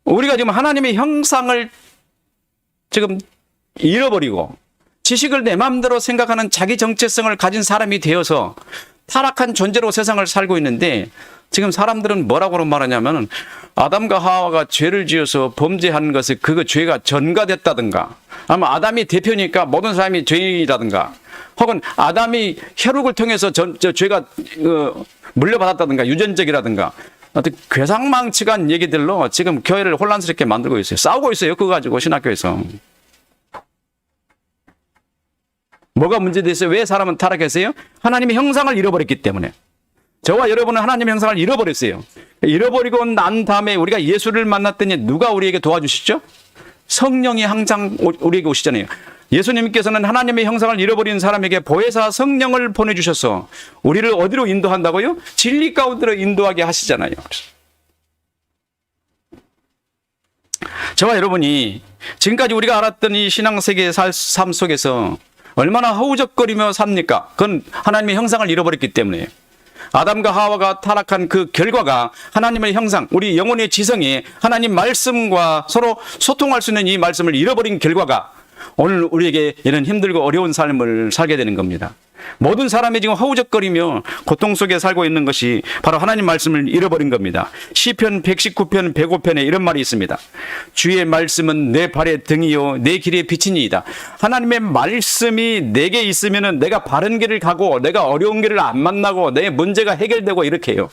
우리가 지금 하나님의 형상을 지금 잃어버리고 지식을 내 마음대로 생각하는 자기 정체성을 가진 사람이 되어서 타락한 존재로 세상을 살고 있는데 지금 사람들은 뭐라고 말하냐면 아담과 하와가 죄를 지어서 범죄한 것에 그 죄가 전가됐다든가 아마 아담이 대표니까 모든 사람이 죄인이라든가 혹은 아담이 혈육을 통해서 죄가 물려받았다든가 유전적이라든가 어떤 괴상망측한 얘기들로 지금 교회를 혼란스럽게 만들고 있어요. 싸우고 있어요. 그거 가지고 신학교에서. 뭐가 문제됐어요? 왜 사람은 타락했어요? 하나님의 형상을 잃어버렸기 때문에. 저와 여러분은 하나님의 형상을 잃어버렸어요. 잃어버리고 난 다음에 우리가 예수를 만났더니 누가 우리에게 도와주시죠? 성령이 항상 우리에게 오시잖아요. 예수님께서는 하나님의 형상을 잃어버린 사람에게 보혜사 성령을 보내주셔서 우리를 어디로 인도한다고요? 진리 가운데로 인도하게 하시잖아요. 저와 여러분이 지금까지 우리가 알았던 이 신앙세계의 삶 속에서 얼마나 허우적거리며 삽니까? 그건 하나님의 형상을 잃어버렸기 때문이에요. 아담과 하와가 타락한 그 결과가 하나님의 형상, 우리 영혼의 지성이 하나님 말씀과 서로 소통할 수 있는 이 말씀을 잃어버린 결과가 오늘 우리에게 이런 힘들고 어려운 삶을 살게 되는 겁니다. 모든 사람이 지금 허우적거리며 고통 속에 살고 있는 것이 바로 하나님 말씀을 잃어버린 겁니다. 시편 119편 105편에 이런 말이 있습니다. 주의 말씀은 내 발의 등이요 내 길의 빛이니이다. 하나님의 말씀이 내게 있으면 내가 바른 길을 가고 내가 어려운 길을 안 만나고 내 문제가 해결되고 이렇게 해요.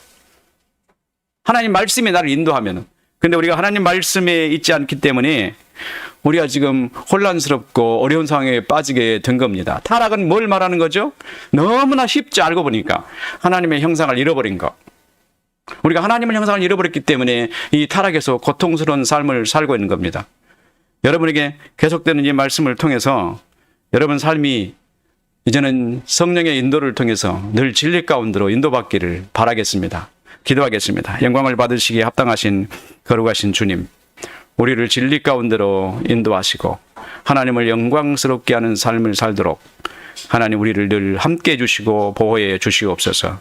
하나님 말씀이 나를 인도하면. 근데 우리가 하나님 말씀에 있지 않기 때문에 우리가 지금 혼란스럽고 어려운 상황에 빠지게 된 겁니다. 타락은 뭘 말하는 거죠? 너무나 쉽지 알고 보니까 하나님의 형상을 잃어버린 것. 우리가 하나님의 형상을 잃어버렸기 때문에 이 타락에서 고통스러운 삶을 살고 있는 겁니다. 여러분에게 계속되는 이 말씀을 통해서 여러분 삶이 이제는 성령의 인도를 통해서 늘 진리 가운데로 인도받기를 바라겠습니다. 기도하겠습니다. 영광을 받으시기에 합당하신 거룩하신 주님, 우리를 진리 가운데로 인도하시고 하나님을 영광스럽게 하는 삶을 살도록 하나님 우리를 늘 함께 해주시고 보호해 주시옵소서.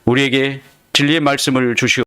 우리에게 진리의 말씀을 주시옵소서.